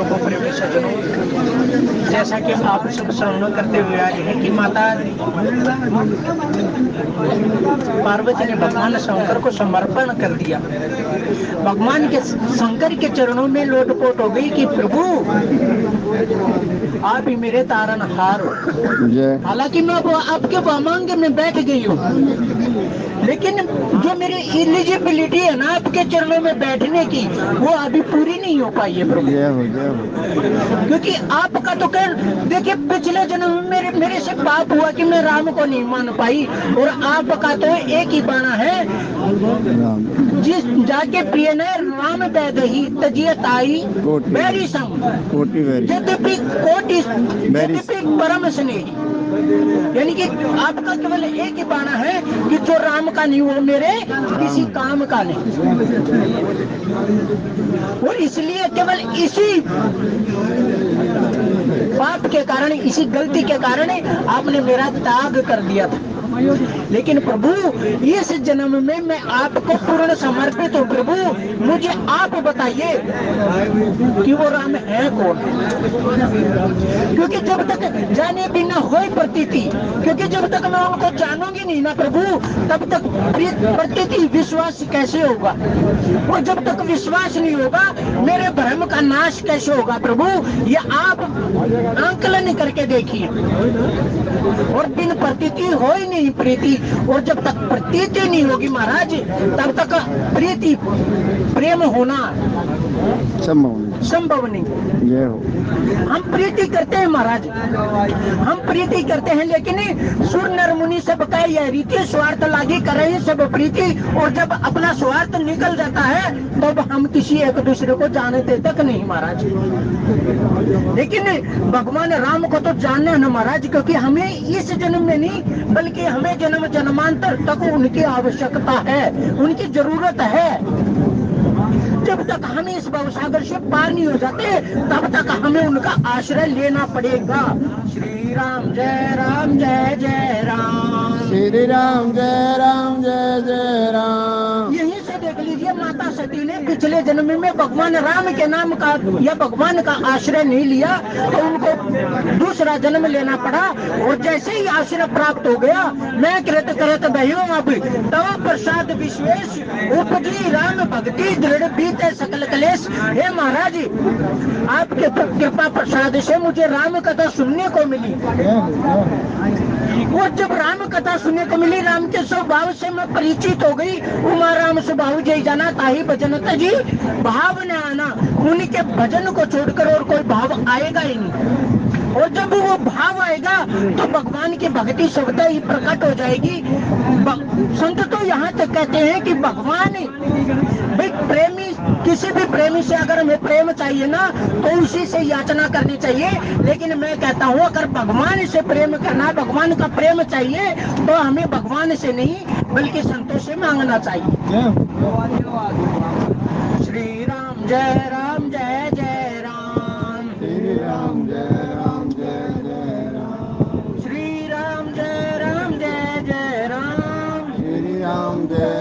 को प्रेमी सज्जनों, जैसा कि आप सब श्रवण करते हुए आ रहे हैं कि माता पार्वती ने भगवान शंकर को समर्पण कर दिया। भगवान के शंकर के चरणों में लोटपोट हो गई कि प्रभु आप ही मेरे तारनहार हो। हालांकि मैं आपके वामांग में बैठ गई हूँ, लेकिन जो मेरी एलिजिबिलिटी है ना आपके चरणों में बैठने की, वो अभी पूरी नहीं हो पाई है प्रभु। क्योंकि आपका तो कह देखिए, पिछले जन्म में मेरे से पाप हुआ कि मैं राम को नहीं मान पाई, और आपका तो एक ही बाणा है, जिस जाके प्रिय ने राम बैदही तजियत आई बैरी सम यद्यपि कोटि परम स्नेही। यानी कि आपका केवल एक ही बाणा है कि जो राम का नहीं वो मेरे किसी काम का नहीं, और इसलिए केवल इसी पाप के कारण, इसी गलती के कारण आपने मेरा त्याग कर दिया था। लेकिन प्रभु इस जन्म में मैं आपको पूर्ण समर्पित हूँ। प्रभु मुझे आप बताइए कि वो राम है कौन, क्योंकि जब तक जाने बिना हो प्रतीति, क्योंकि जब तक मैं उनको जानूंगी नहीं ना प्रभु, तब तक प्रतीति विश्वास कैसे होगा, और जब तक विश्वास नहीं होगा मेरे भ्रम का नाश कैसे होगा। प्रभु ये आप आंकलन करके देखिए, और बिन प्रतीति हो ही नहीं प्रीति, और जब तक प्रतीति नहीं होगी महाराज तब तक प्रीति प्रेम होना संभव नहीं। ये हो हम प्रीति करते हैं महाराज, हम प्रीति करते हैं, लेकिन सुर नर मुनि सब का यह रीति स्वार्थ लागी कर रही सब प्रीति, और जब अपना स्वार्थ निकल जाता है तब हम किसी एक दूसरे को जानते तक नहीं महाराज। लेकिन भगवान राम को तो जानना है ना महाराज, क्योंकि हमें इस जन्म में नहीं बल्कि हमें जन्म जन्मांतर तक उनकी आवश्यकता है, उनकी जरूरत है। जब तक हम इस भवसागर से पार नहीं हो जाते तब तक हमें उनका आश्रय लेना पड़ेगा। श्री राम जय जय राम, श्री राम जय जय राम। यहीं से देख लीजिए माता सती ने पिछले जन्म में भगवान राम के नाम का या भगवान का आश्रय नहीं लिया तो उनको दूसरा जन्म लेना पड़ा, और जैसे ही आश्रय प्राप्त हो गया मैं कृत करत बह्यो अब तव प्रसाद विश्वेश उपजी राम भक्ति दृढ़ बीते सकल कलेश। हे महाराज आपके कृपा प्रसाद से मुझे राम कथा सुनने को मिली, और जब राम कथा सुनने को मिली राम के स्वभाव से मैं परिचित हो गई। उमा राम स्वभाव जय जाना ताही भजन जी भाव न आना, उनके भजन को छोड़कर और कोई भाव आएगा ही नहीं, और जब वो भाव आएगा तो भगवान की भक्ति शब्द ही प्रकट हो जाएगी। संत तो यहाँ तक कहते हैं कि भगवान भाई प्रेमी, किसी भी प्रेमी से अगर हमें प्रेम चाहिए ना तो उसी से याचना करनी चाहिए, लेकिन मैं कहता हूँ अगर भगवान से प्रेम करना, भगवान का प्रेम चाहिए तो हमें भगवान से नहीं बल्कि संतों से मांगना चाहिए। श्री राम जय जय राम, श्री राम जय राम श्री राम जय जय राम, श्री राम जय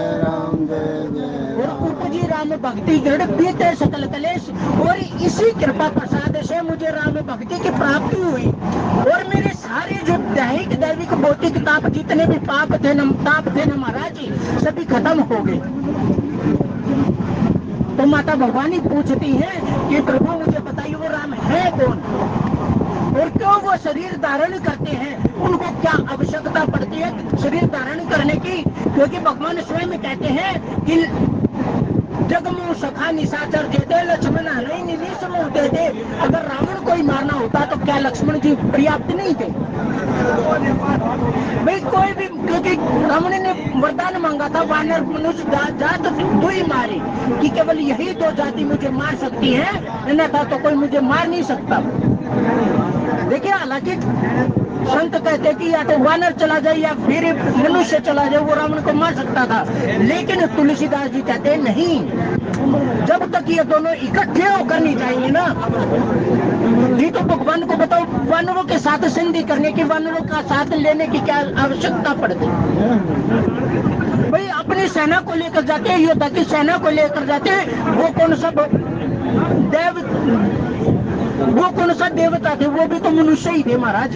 जय और उपजी राम भक्ति दृढ़ बीते सकल कलेश। और इसी कृपा प्रसाद से मुझे राम भक्ति की प्राप्ति हुई, और मेरे सारे जो दैहिक दैविक भौतिक ताप जितने भी ताप थे न महाराज सभी खत्म हो गए। तो माता भगवानी पूछती है कि प्रभु मुझे बताइए वो राम है कौन, और क्यों वो शरीर धारण करते हैं, उनको क्या आवश्यकता पड़ती है शरीर धारण करने की। क्योंकि भगवान स्वयं कहते हैं कि जगमु सखा निशाचर दे लक्ष्मण नहीं समूह दे। अगर रावण को ही मारना होता तो क्या लक्ष्मण जी पर्याप्त नहीं थे भाई? कोई भी, क्योंकि रावण ने वरदान मांगा था वानर मनुष्य जात दो ही मारे, कि केवल यही दो जाति मुझे मार सकती है, अन्यथा तो कोई मुझे मार नहीं सकता। देखिए हालांकि संत कहते कि या तो वानर चला जाए या फिर मनुष्य चला जाए, वो रावण को मार सकता था, लेकिन तुलसीदास जी कहते नहीं, जब तक ये दोनों इकट्ठे होकर नहीं जाएंगे ना, नहीं तो भगवान को बताओ वानरों के साथ संधि करने की, वानरों का साथ लेने की क्या आवश्यकता पड़ती भाई? अपनी सेना को लेकर जाते हैं, योद्धा की सेना को लेकर जाते हैं, वो कौन सा देव वो कौन सा देवता थे, वो भी तो मनुष्य ही थे महाराज।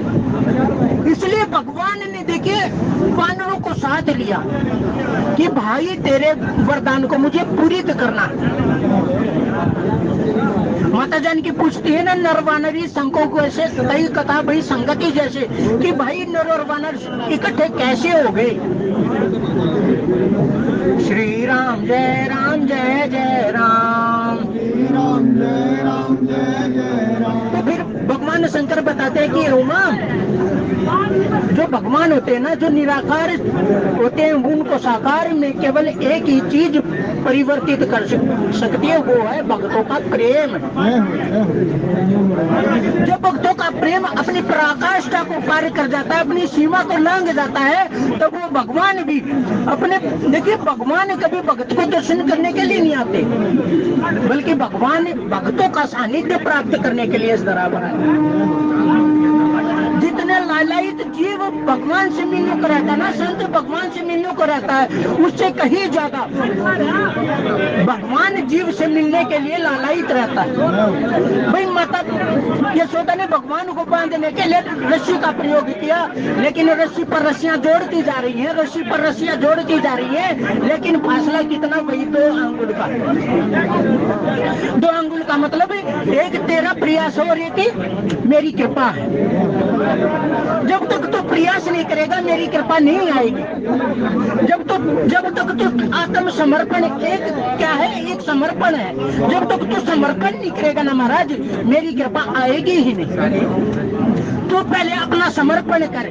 इसलिए भगवान ने देखिए वानरों को साथ लिया कि भाई तेरे वरदान को मुझे पूरित करना। माता जान की पूछती है ना, नर वानरी संघों को ऐसे कई कथा भाई संगति जैसे कि भाई नर और वानर इकट्ठे कैसे हो गए। श्री राम जय राम जय जय राम, श्री राम जय राम जय जय राम। तो फिर भगवान शंकर बताते हैं कि उमा, जो भगवान होते हैं ना, जो निराकार होते हैं, उनको साकार में केवल एक ही चीज परिवर्तित कर सकती है, वो है भक्तों का प्रेम। जब भक्तों का प्रेम अपनी पराकाष्ठा को पार कर जाता है, अपनी सीमा को लांघ जाता है, तब वो भगवान भी अपने, देखिए भगवान कभी भक्त को दर्शन करने के लिए नहीं आते, बल्कि भगवान भक्तों का सानिध्य प्राप्त करने के लिए इस तरह बना। जितने लालायित जीव भगवान से मिलने को रहता है ना, संत भगवान से मिलने को रहता है, उससे कहीं ज्यादा भगवान जीव से मिलने के लिए लालायित रहता है। भाई माता यशोदा ने भगवान को बांधने के लिए रस्सी का प्रयोग किया, लेकिन रस्सी पर रस्सियां जोड़ती जा रही हैं, रस्सी पर रस्सियां जोड़ती जा रही हैं, लेकिन फासला कितना, वही 2 अंगुल का। 2 अंगुल का मतलब एक तेरा प्रयास और एक मेरी कृपा है। जब तक तो प्रयास नहीं करेगा मेरी कृपा नहीं आएगी। जब तक तो आत्म समर्पण एक क्या है, एक समर्पण है। जब तक तो समर्पण नहीं करेगा ना महाराज, मेरी कृपा आएगी ही नहीं। तो पहले अपना समर्पण कर,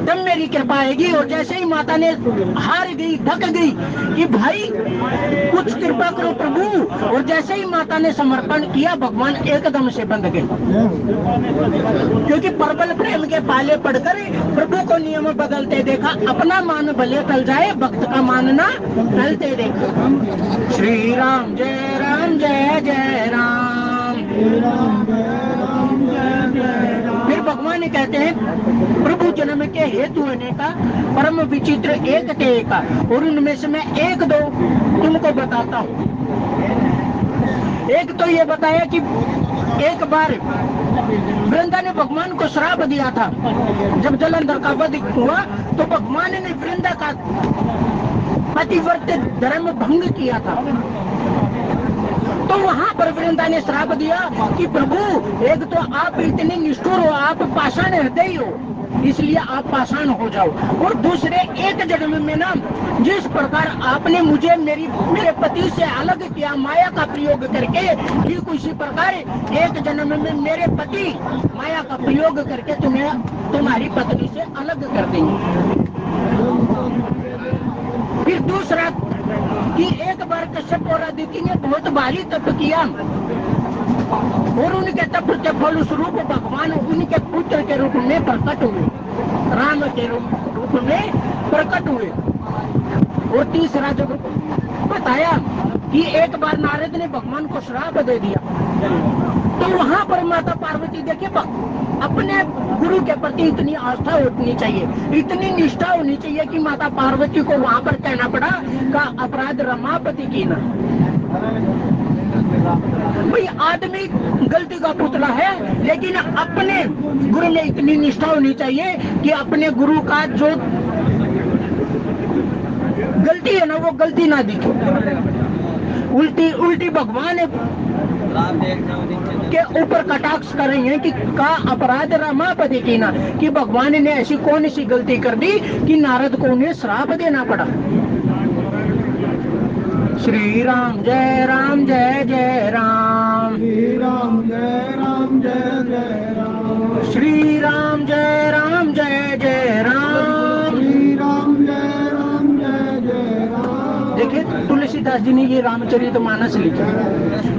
तब मेरी कृपा आएगी। और जैसे ही माता ने हार गई, थक गई कि भाई कुछ कृपा करो प्रभु, और जैसे ही माता ने समर्पण किया, भगवान एकदम से बंध गए, क्योंकि प्रबल प्रेम के पाले पड़कर प्रभु को नियम बदलते देखा। अपना मान भले टल जाए, भक्त का मानना टलते देखा। श्री राम जय राम जय जय राम, श्री राम जय राम जय जय राम। फिर भगवान कहते हैं प्रभु जन्म के हेतु होने का परम विचित्र एक थे का, और उनमें से मैं 1-2 तुमको बताता हूँ। एक तो ये बताया कि एक बार वृंदा ने भगवान को श्राप दिया था। जब जलंधर का वध हुआ तो भगवान ने वृंदा का पतिव्रत धर्म भंग किया था। तो वहां पर वृंदा ने श्राप दिया कि प्रभु, एक तो आप इतने निष्ठुर हो, आप पाषाण हृदय हो, इसलिए आप पाषाण हो जाओ, और दूसरे एक जन्म में ना जिस प्रकार आपने मुझे मेरे पति से अलग किया माया का प्रयोग करके, ठीक उसी प्रकार एक जन्म में मेरे पति माया का प्रयोग करके तुम्हें तुम्हारी पत्नी से अलग कर देंगे। फिर दूसरा कि एक बार कश्यप और अदिति ने बहुत भारी तप किया, और उनके तप के फल स्वरूप भगवान उनके पुत्र के रूप में प्रकट हुए, राम के रूप में प्रकट हुए। और तीसरा जब बताया कि एक बार नारद ने भगवान को श्राप दे दिया, तो वहां पर माता पार्वती देखिए अपने गुरु के प्रति इतनी आस्था होनी चाहिए, इतनी निष्ठा होनी चाहिए कि माता पार्वती को वहां पर कहना पड़ा का अपराध रमापति की ना। भाई आदमी गलती का पुतला है, लेकिन अपने गुरु में इतनी निष्ठा होनी चाहिए कि अपने गुरु का जो गलती है ना, वो गलती ना दिखे। उल्टी भगवान के ऊपर कटाक्ष कर रही हैं कि का अपराध रमापति की ना, कि भगवान ने ऐसी कौन सी गलती कर दी कि नारद को उन्हें श्राप देना पड़ा। श्री राम जय राम जय जय राम, श्री राम जय राम जय जय राम, श्री राम जय राम जय जय राम, श्री राम जय राम जय जय राम। देखिए तुलसीदास जी ने ये रामचरितमानस लिखा,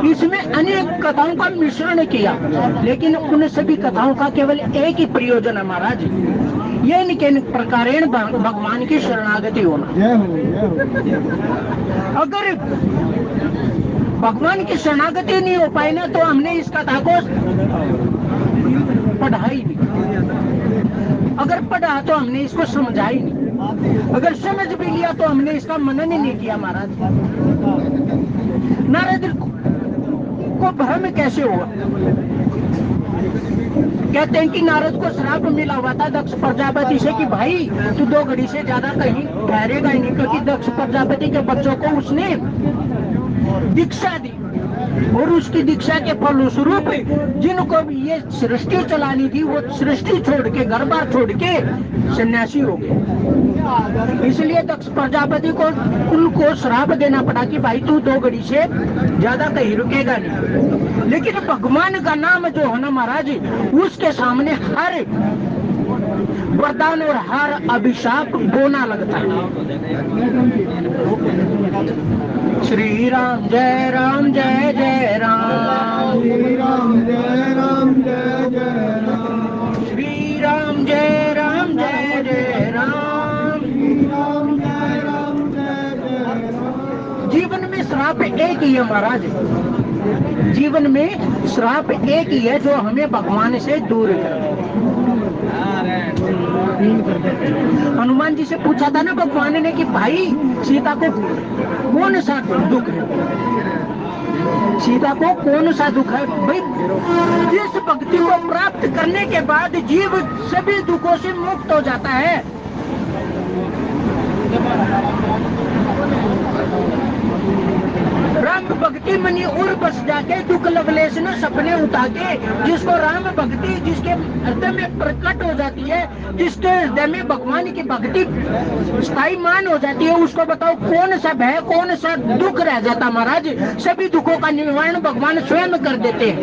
इसमें अनेक कथाओं का मिश्रण किया, लेकिन उन सभी कथाओं का केवल एक ही प्रयोजन है महाराज, ये इनके प्रकारेण भगवान की शरणागति होना। जय हो जय हो। अगर भगवान की शरणागति नहीं हो पाई ना, तो हमने इस कथा को पढ़ा ही नहीं। अगर पढ़ा तो हमने इसको समझा ही नहीं, अगर समझ भी लिया तो हमने इसका मनन ही नहीं किया महाराज। नारद को भ्रम कैसे हुआ? कहते हैं कि नारद को श्राप मिला हुआ था दक्ष प्रजापति से कि भाई तू 2 घड़ी से ज्यादा कहीं ठहरेगा ही नहीं, क्योंकि दक्ष प्रजापति के बच्चों को उसने दीक्षा दी और उसकी दीक्षा के फलस्वरूप जिनको भी ये सृष्टि चलानी थी वो सृष्टि छोड़ के घर बार छोड़ के सन्यासी हो गए। इसलिए दक्ष प्रजापति को उनको श्राप देना पड़ा कि भाई तू 2 घड़ी से ज्यादा कहीं रुकेगा नहीं। लेकिन भगवान का नाम जो है ना महाराज, उसके सामने हर वरदान और हर अभिशाप बोना लगता है। श्री राम जय राम जय जय राम, श्री राम जय राम जय जय राम, श्री राम जय राम जय जय राम, श्री राम जय राम जय जय राम। जीवन में श्राप एक ही है महाराज, जीवन में श्राप एक ही है जो हमें भगवान से दूर करे। हनुमान जी से पूछा था ना भगवान ने कि भाई सीता को कौन सा दुख है, सीता को कौन सा दुख है? भाई जिस भक्ति को प्राप्त करने के बाद जीव सभी दुखों से मुक्त हो जाता है। राम भक्ति मनी उर बस जाके दुख लवलेश न सपने उठा के, जिसको राम भक्ति जिसके हृदय में प्रकट हो जाती है, जिसके हृदय में भगवान की भक्ति स्थायी मान हो जाती है, उसको बताओ कौन सा भय कौन सा दुख रह जाता महाराज? सभी दुखों का निवारण भगवान स्वयं कर देते हैं।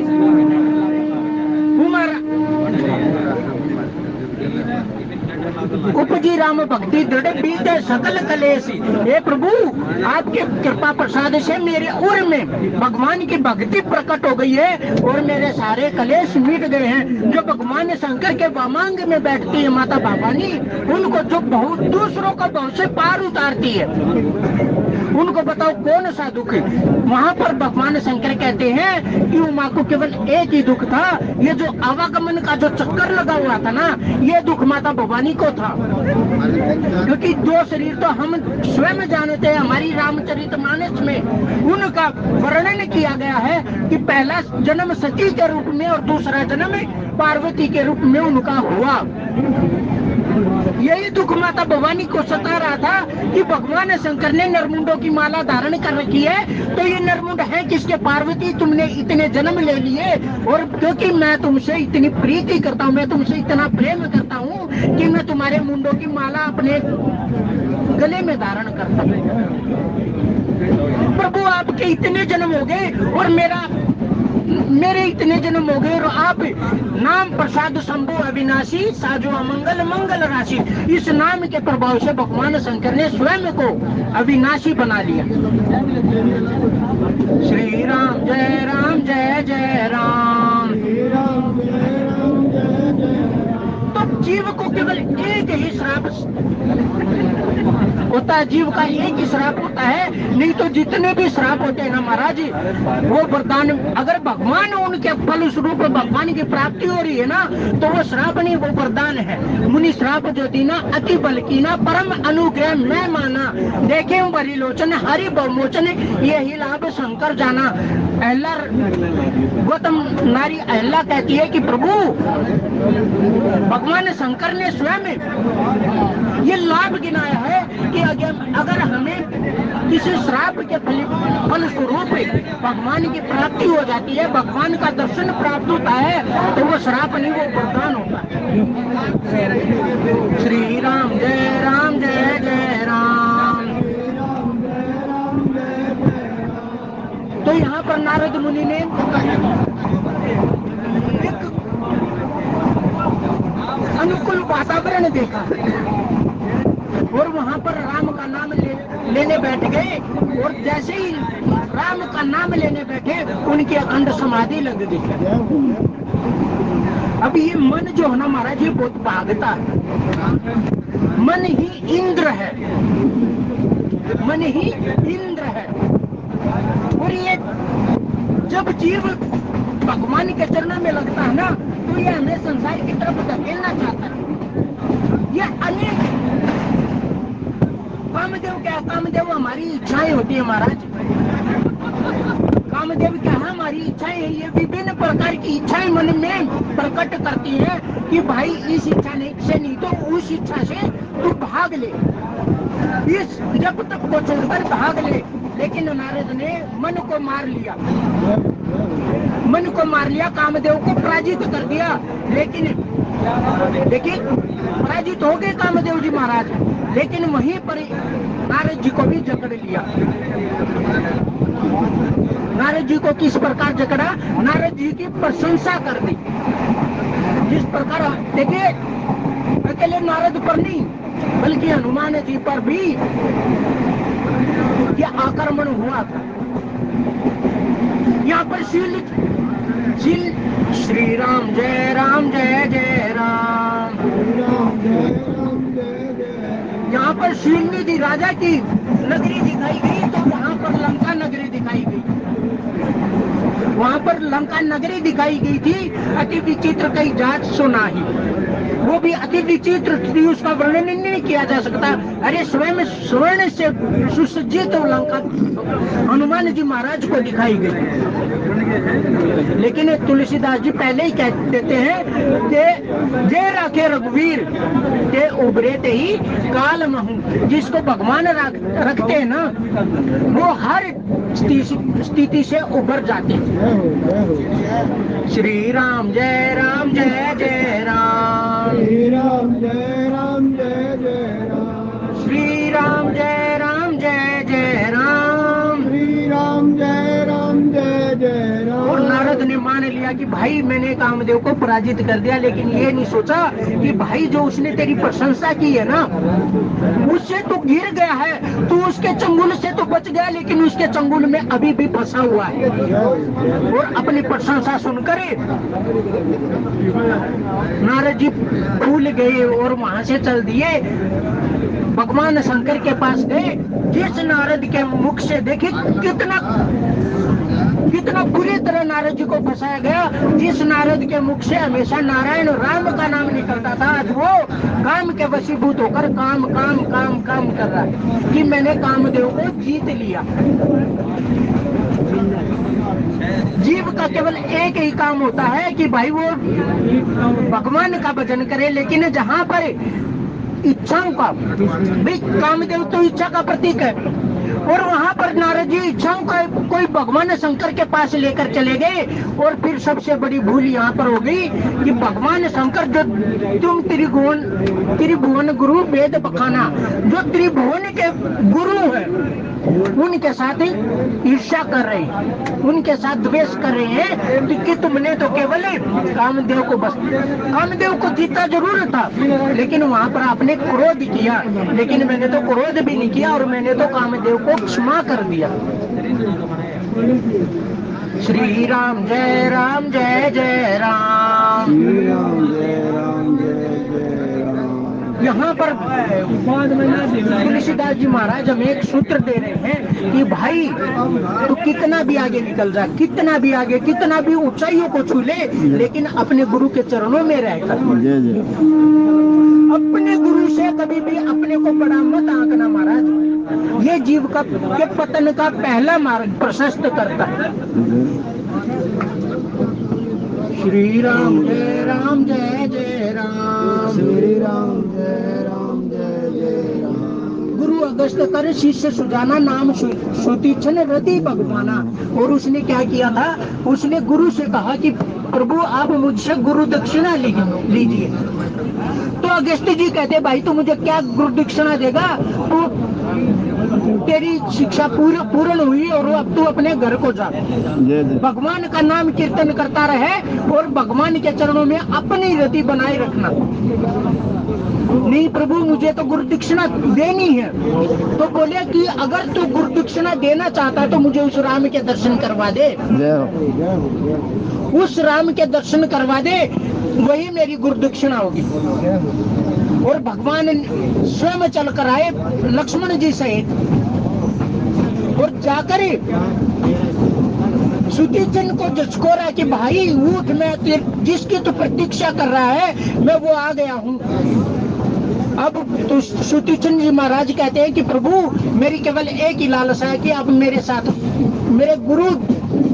उपजी राम भक्ति दृढ़ बीते सकल कलेश। हे प्रभु आपके कृपा प्रसाद से मेरे उर में भगवान की भक्ति प्रकट हो गई है और मेरे सारे कलेश मिट गए हैं। जो भगवान शंकर के वामांग में बैठती है माता भवानी, उनको जो बहुत दूसरों का बहुत से पार उतारती है, उनको बताओ कौन सा दुख है? वहाँ पर भगवान शंकर कहते हैं कि उमा को केवल एक ही दुख था, ये जो आवागमन का जो चक्कर लगा हुआ था ना, ये दुख माता भवानी को था। क्योंकि 2 शरीर तो हम स्वयं जानते हैं, हमारी रामचरितमानस में उनका वर्णन किया गया है कि पहला जन्म सती के रूप में और दूसरा जन्म पार्वती के रूप में उनका हुआ। यही दुख माता भवानी को सता रहा था कि भगवान शंकर ने नरमुंडों की माला धारण कर रखी है, तो ये नरमुंड है किसके? पार्वती, तुमने इतने जन्म ले लिए और क्योंकि मैं तुमसे इतनी प्रीति करता हूँ, मैं तुमसे इतना प्रेम करता हूँ कि मैं तुम्हारे मुंडों की माला अपने गले में धारण करता हूँ। प्रभु आपके इतने जन्म हो गए और मेरे इतने जन्म हो गए और आप नाम प्रसाद शंभु अविनाशी साजो अमंगल मंगल राशि, इस नाम के प्रभाव से भगवान शंकर ने स्वयं को अविनाशी बना लिया। श्री राम जय जय राम। तो जीव को केवल एक ही श्राप होता है, जीव का एक ही श्राप होता है, नहीं तो जितने भी श्राप होते हैं ना महाराज, वो वरदान अगर भगवान उनके फल स्वरूप भगवान की प्राप्ति हो रही है ना, तो वो श्राप नहीं, वो वरदान है। मुनि श्राप जो दी ना अति बल की ना परम अनुग्रह मैं माना, देखे बरी लोचन हरि बहुमोचन यही लाभ शंकर जाना। अहला गौतम नारी अहला कहती है कि प्रभु भगवान शंकर ने स्वयं ये लाभ गिनाया है कि अगर हमें किसी श्राप के फल स्वरूप भगवान की प्राप्ति हो जाती है, भगवान का दर्शन प्राप्त होता है, तो वो श्राप नहीं, वो वरदान होता है। श्री राम जय जय राम। तो यहाँ पर नारद मुनि ने एक अनुकूल वातावरण देखा और वहाँ पर राम का नाम लेने बैठ गए, और जैसे ही राम का नाम लेने बैठे उनकी अखंड समाधि लग गई। अब ये मन जो है ना महाराज, ये बहुत भागता है, मन ही इंद्र है, मन ही इंद्र है। और ये जब जीव भगवान के चरणों में लगता है ना, तो ये हमें संसार की तरफ धकेलना चाहता है। ये अनेक कामदेव क्या, कामदेव हमारी इच्छाएं होती है महाराज। कामदेव क्या है? हमारी इच्छाएं है, ये विभिन्न प्रकार की इच्छाएं मन में प्रकट करती है कि भाई इस इच्छा से नहीं तो उस इच्छा से तू भाग ले, इस जब तक को छोड़कर भाग ले। लेकिन नारद ने मन को मार लिया, मन को मार लिया, कामदेव को पराजित कर दिया। लेकिन देखिए पराजित हो गए कामदेव जी महाराज, लेकिन वहीं पर नारद जी को भी जकड़ लिया। नारद जी को किस प्रकार जकड़ा? नारद जी की प्रशंसा कर दी। जिस प्रकार देखिए अकेले नारद पर नहीं बल्कि हनुमान जी पर भी यह आक्रमण हुआ था। यहाँ पर श्री राम जय राम जय जय राम। यहाँ पर श्रीनिधि राजा की नगरी दिखाई गई तो वहाँ पर लंका नगरी दिखाई गई। वहाँ पर लंका नगरी दिखाई गई थी। अति विचित्र कई जात सुनाही, वो भी अति विचित्र थी, उसका वर्णन नहीं किया जा सकता। अरे स्वयं स्वर्ण से सुसज्जित लंका हनुमान जी महाराज को दिखाई गई। लेकिन तुलसीदास जी पहले ही कह देते हैं कि जे राखे रघुवीर के उबरे ते ही काल महू। जिसको भगवान रखते हैं ना वो हर स्थिति से उबर जाते हैं। श्री राम जय राम जय जय राम, श्री राम जय राम जय जय राम, श्री राम जय राम जय जय राम, श्री राम जय राम जय जय राम। और नारद ने मान लिया कि भाई मैंने कामदेव को पराजित कर दिया, लेकिन ये नहीं सोचा कि भाई जो उसने तेरी प्रशंसा की है ना उससे तो गिर गया है, तू उसके चंगुल से तो बच गया लेकिन उसके चंगुल में अभी भी फंसा हुआ है। और अपनी प्रशंसा सुनकर नारद जी भूल गए और वहां से चल दिए, भगवान शंकर के पास गए। जिस नारद के मुख से देखिए कितना बुरी तरह नारद जी को फंसाया गया। जिस नारद के मुख से हमेशा नारायण राम का नाम निकलता था, आज वो काम के वशीभूत होकर काम काम काम काम कर रहा है कि मैंने कामदेव को जीत लिया। जीव का केवल एक ही काम होता है कि भाई वो भगवान का भजन करे, लेकिन जहाँ पर इच्छाओं का, भाई कामदेव तो इच्छा का प्रतीक है, और वहां पर नारद जी इच्छाओं का कोई भगवान शंकर के पास लेकर चले गए। और फिर सबसे बड़ी भूल यहाँ पर हो गई कि भगवान शंकर जो तुम त्रिभुवन गुरु वेद बखाना, जो त्रिभुवन के गुरु है उनके साथ ईर्ष्या कर रहे हैं, उनके साथ द्वेष कर रहे हैं कि तुमने तो केवल कामदेव को बस कामदेव को जीता जरूर था, लेकिन वहां पर आपने क्रोध किया, लेकिन मैंने तो क्रोध भी नहीं किया और मैंने तो कामदेव को क्षमा कर दिया। श्री राम जय राम जय जय राम, श्री राम जय राम जय जय राम। यहाँ पर तुलसीदास जी महाराज हमें एक सूत्र दे रहे हैं कि भाई तू कितना भी आगे निकल जा, कितना भी आगे, कितना भी ऊंचाइयों को छू ले, लेकिन अपने गुरु के चरणों में रहकर जय जय। अपने गुरु से कभी भी अपने को बड़ा मत आंकना महाराज। ये जीव का के पतन का पहला मार्ग प्रशस्त करता है। श्री राम जय राम जय जय राम, श्री राम जय राम जय जय राम। गुरु अगस्त कर शिष्य सुजाना नाम सुतीक्षण रति भगवाना। और उसने क्या किया था, उसने गुरु से कहा कि प्रभु आप मुझसे गुरु दक्षिणा लीजिए। तो अगस्त जी कहते भाई तू मुझे क्या गुरु दक्षिणा देगा, तू तेरी शिक्षा पूर्ण हुई और अब तू अपने घर को जा, भगवान का नाम कीर्तन करता रहे और भगवान के चरणों में अपनी रति बनाए रखना। नहीं प्रभु मुझे तो गुरु दक्षिणा देनी है। तो बोले कि अगर तू गुरु दक्षिणा देना चाहता है तो मुझे उस राम के दर्शन करवा दे, उस राम के दर्शन करवा दे, वही मेरी गुरु दक्षिणा होगी। और भगवान स्वयं चलकर आए लक्ष्मण जी सहित और जाकर सुतीक्षण को झचकोरा कि भाई उठ, मैं जिसकी तो प्रतीक्षा कर रहा है मैं वो आ गया हूँ। अब तो सुतीक्षण जी महाराज कहते हैं कि प्रभु मेरी केवल एक ही लालसा है कि अब मेरे साथ मेरे गुरु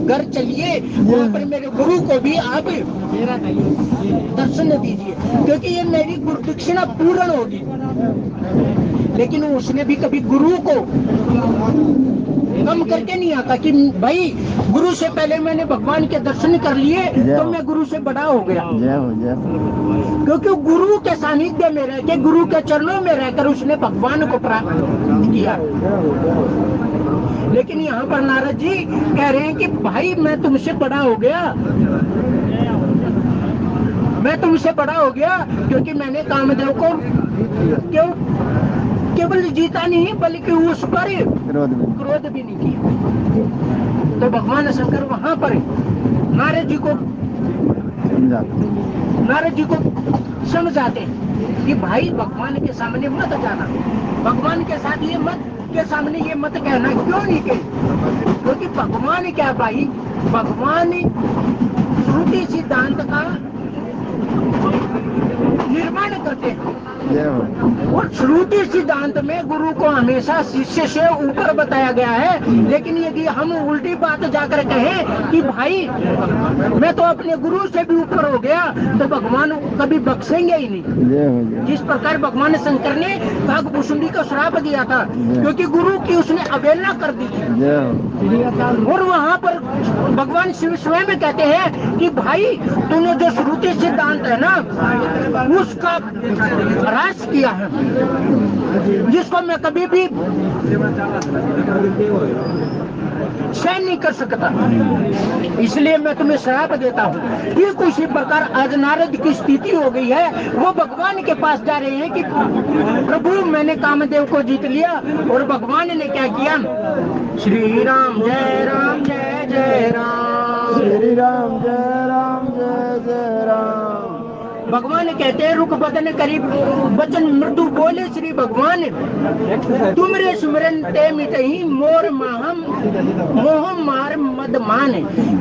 घर चलिए, वहाँ पर मेरे गुरु को भी आप दर्शन दीजिए, क्योंकि ये मेरी गुरु दक्षिणा पूर्ण होगी। लेकिन उसने भी कभी गुरु को कम करके नहीं आता कि भाई गुरु से पहले मैंने भगवान के दर्शन कर लिए तो मैं गुरु से बड़ा हो गया। क्योंकि गुरु के सानिध्य में रह के, गुरु के चरणों में रहकर उसने भगवान को प्राप्त किया। लेकिन यहाँ पर नारद जी कह रहे हैं कि भाई मैं तुमसे बड़ा हो गया, मैं तुमसे बड़ा हो गया, क्योंकि मैंने कामदेव को क्यों केवल जीता नहीं बल्कि उस पर क्रोध भी नहीं किया। तो भगवान शंकर वहां पर नारद जी को समझाते हैं कि भाई भगवान के सामने मत जाना, भगवान के साथ ये मत के सामने ये मत कहना। क्यों नहीं कहे? क्योंकि भगवान क्या भाई, भगवान श्रुति सिद्धांत का निर्माण करते हैं, और श्रुति सिद्धांत में गुरु को हमेशा शिष्य से ऊपर बताया गया है। लेकिन यदि हम उल्टी बात जाकर कहें कि भाई मैं तो अपने गुरु से भी ऊपर हो गया, तो भगवान कभी बख्शेंगे ही नहीं। जिस प्रकार भगवान शंकर ने काकभूषुंडी को श्राप दिया था, क्योंकि गुरु की उसने अवहेलना कर दी थी। और वहाँ पर भगवान शिव स्वयं कहते हैं कि भाई तूने जो श्रुति सिद्धांत है ना उसका ह्रास किया है, जिसको मैं कभी भी सहन नहीं कर सकता, इसलिए मैं तुम्हें श्राप देता हूँ। ठीक उसी प्रकार आज नारद की स्थिति हो गई है, वो भगवान के पास जा रहे हैं कि प्रभु मैंने कामदेव को जीत लिया। और भगवान ने क्या किया? श्री राम जय राम जय जय राम, श्री राम जय राम जय जय राम। भगवान कहते हैं रुक बदन करीब वचन मृदु बोले श्री भगवान, तुमरे सुमरन ते मिटही मोर माहम मोह मार मद मान।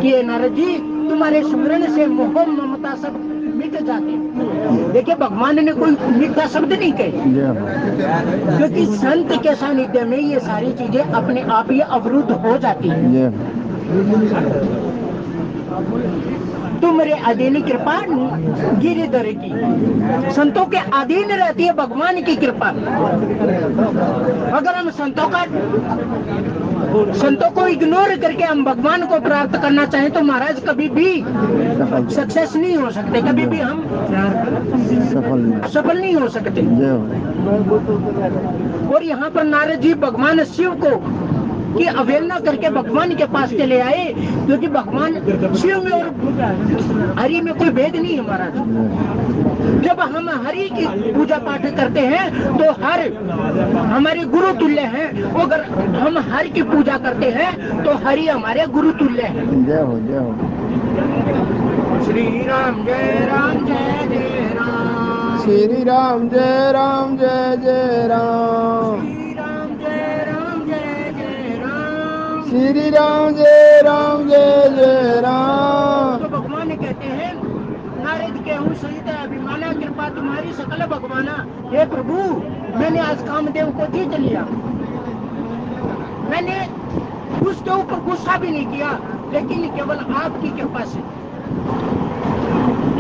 कि नारद जी तुम्हारे सुमरन से मोह ममता सब मिट जाते। देखिए भगवान ने कोई मीठा शब्द नहीं कहे, क्योंकि संत के सानिध्य में ये सारी चीजें अपने आप ही अवरुद्ध हो जाती है। तुमरे अधीन कृपा गिरिधर की, संतों के अधीन रहती है भगवान की कृपा। अगर हम संतों को इग्नोर करके हम भगवान को प्राप्त करना चाहें तो महाराज कभी भी सक्सेस नहीं हो सकते, कभी भी हम सफल नहीं हो सकते। और यहाँ पर नारद जी भगवान शिव को की अवहेलना करके भगवान के पास चले आए, क्योंकि भगवान शिव में और हरि में कोई भेद नहीं है महाराज। जब हम हरि की पूजा पाठ करते हैं तो हर हमारे गुरु तुल्य हैं, अगर हम हरि की पूजा करते हैं तो हरि हमारे गुरु तुल्य हैं। जय हो जय हो। श्री राम जय राम जय जय राम, श्री राम जय राम जय जय राम, श्री राम जय राम जय जय राम। तो भगवान कहते हैं नारद के हूँ सहित अभिमाना कृपा तुम्हारी सकल भगवाना। हे प्रभु मैंने आज कामदेव को जीत लिया, मैंने उसके ऊपर गुस्सा भी नहीं किया, लेकिन केवल आपकी कृपा से।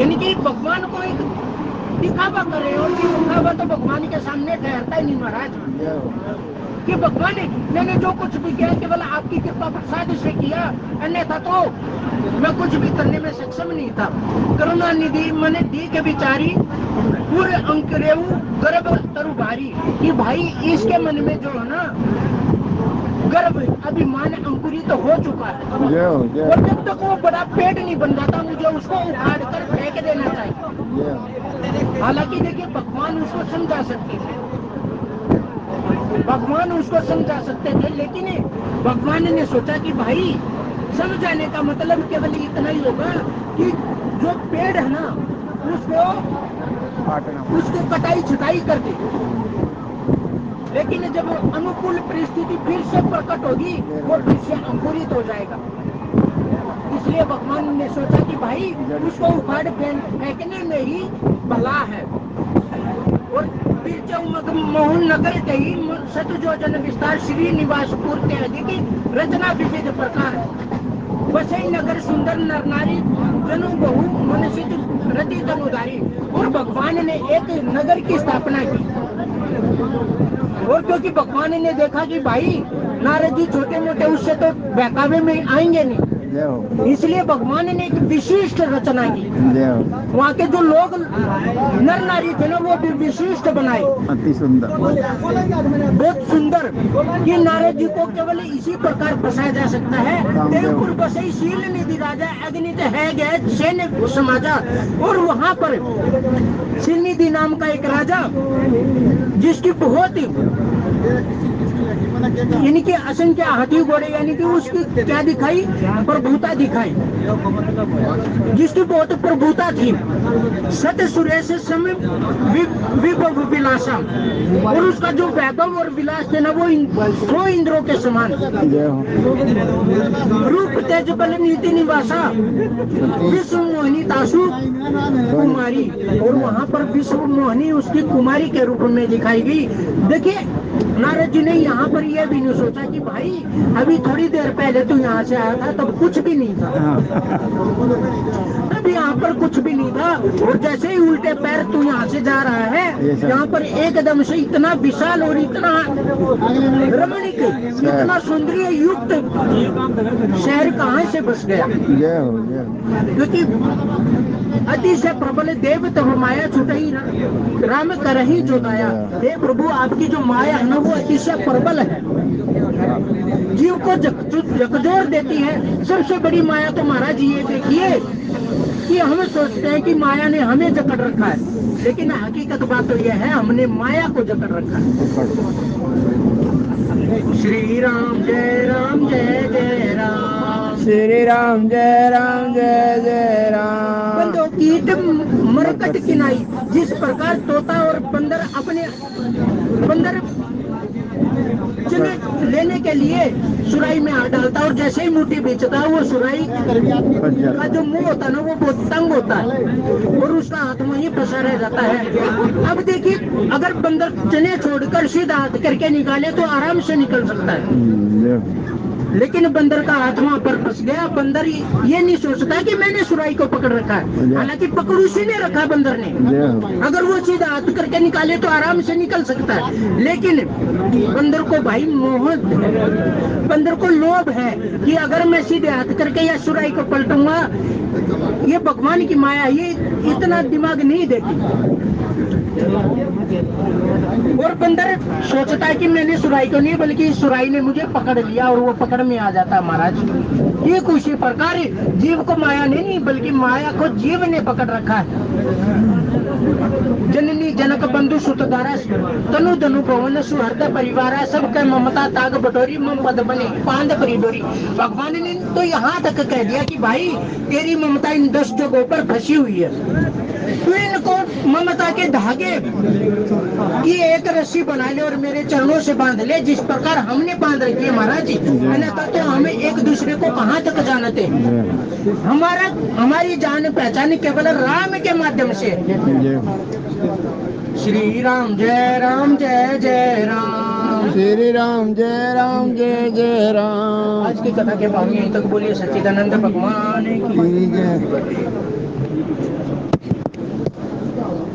यानी कि भगवान को एक दिखावा करे, और ये दिखावा तो भगवान के सामने ठहरता ही नहीं महाराज। कि भगवान मैंने जो कुछ भी किया केवल आपकी कृपा प्रसाद से किया, अन्यथा तो मैं कुछ भी करने में सक्षम नहीं था। करुणा निधि मन दी के विचारी पूरे अंक रेऊ गर्भ तरु भारी। कि भाई इसके मन में जो है ना गर्भ अभिमान अंकुरित तो हो चुका है, और जब तक वो बड़ा पेट नहीं बन जाता मुझे उसको उखाड़ कर फेंक देना चाहिए। हालांकि देखिए भगवान उसको समझा सकते थे, भगवान उसको समझा सकते थे, लेकिन भगवान ने सोचा कि भाई समझाने का मतलब केवल इतना ही होगा कि जो पेड़ है ना उसको कटाई छटाई कर दे। लेकिन जब अनुकूल परिस्थिति फिर से प्रकट होगी वो फिर से अंकुरित हो जाएगा। इसलिए भगवान ने सोचा कि भाई उसको उखाड़ फेंकने में ही भला है। और मोहन नगर कही सत जो जन विस्तार श्री निवास पूर्ति अधिक रचना विविध प्रकार। बसई नगर सुंदर नर नारी जनु बहु मनुष्य रति तनुधारी। और भगवान ने एक नगर की स्थापना की। और क्योंकि भगवान ने देखा कि भाई नारद जी छोटे मोटे उससे तो बहकावे में आएंगे नहीं, जय हो, इसलिए भगवान ने एक विशिष्ट रचना की। जय हो। वहाँ के जो लोग नर नारी थे ना वो भी विशिष्ट बनाए, अति सुंदर। बहुत सुंदर। कि नारद जी को केवल इसी प्रकार बसाया जा सकता है। देवपुर बसई शील निधि राजा अग्नित है गए सैन्य समाजा। और वहाँ पर शीलनिधि नाम का एक राजा जिसकी बहुत यानी कि असंख्य हाथी घोड़े यानी कि उसकी क्या दिखाई, प्रभुता दिखाई, जिसकी बहुत प्रभुता थी। सत्य सुरेश समय विभव विलासा। और उसका जो वैभव और विलास थे ना वो 100 इंद्रों के समान। जय हो। रूप तेज बल नीति निवासा विश्व मोहिनी तासु कुमारी। और वहाँ पर विश्व मोहिनी उसकी कुमारी के रूप में दिखाई गई। देखिए नारद जी ने यहाँ पर यह भी नहीं सोचा कि भाई अभी थोड़ी देर पहले तू यहाँ से आया था तब कुछ भी नहीं था, अभी यहाँ पर कुछ भी नहीं था। और जैसे ही उल्टे पैर तू यहाँ से जा रहा है यहाँ पर एकदम से इतना विशाल और इतना रमणीक, इतना सुंदर युक्त शहर कहाँ से बस गया। जय हो, जय हो। क्योंकि अति से प्रबल देव तब माया छुटई राम करही जोताया। हे प्रभु आपकी जो माया है ना वो अति से प्रबल है, जीव को झकझोर देती है। सबसे बड़ी माया तो महाराज ये देखिए कि हम सोचते हैं कि माया ने हमें जकड़ रखा है, लेकिन हकीकत बात तो यह है हमने माया को जकड़ रखा है। श्री राम जय राम जय जय राम, श्री राम जय राम जय जय राम। बंदो कीट मरकट किनाई। जिस प्रकार तोता और बंदर अपने बंदर चने लेने के लिए सुराई में हाथ डालता है और जैसे ही मुट्ठी बेचता है वो सुराई का जो मुंह होता है ना वो बहुत तंग होता है और उसका हाथ वहीं फंसा रह जाता है। अब देखिए अगर बंदर चने छोड़कर सीधा हाथ करके निकाले तो आराम से निकल सकता है, लेकिन बंदर का हाथ वहाँ पर फंस गया। बंदर ये नहीं सोचता कि मैंने सुराई को पकड़ रखा है, हालांकि पकड़ उसी ने रखा बंदर ने। अगर वो सीधा हाथ करके निकाले तो आराम से निकल सकता है, लेकिन बंदर को भाई मोह, बंदर को लोभ है कि अगर मैं सीधे हाथ करके या सुराई को पलटूंगा, ये भगवान की माया ये इतना दिमाग नहीं देती। और बंदर सोचता है कि मैंने सुराई को नहीं बल्कि सुराई ने मुझे पकड़ लिया और वो पकड़ में आ जाता है महाराज। ठीक उसी प्रकार जीव को माया ने नहीं बल्कि माया को जीव ने पकड़ रखा है। जननी जनक बंधु सुतधारा तनु धनु पवन सुहृद परिवारा सबके ममता ताग बटोरी मम पद बने पांद परिडोरी। भगवान ने तो यहाँ तक कह दिया कि भाई तेरी ममता इन 10 जगहों पर फंसी हुई है, तू इनको ममता के धागे की एक रस्सी बना ले और मेरे चरणों से बांध ले, जिस प्रकार हमने बांध रखी है महाराज जी। अन्यथा तो हमें एक दूसरे को कहाँ तक जानते हैं। हमारी जान पहचान केवल राम के माध्यम से। श्री राम जय जय राम, श्री राम जय जय राम। आज की कथा के भाव यहीं तक बोलिए। सच्चिदानंद भगवान की। ठीक है।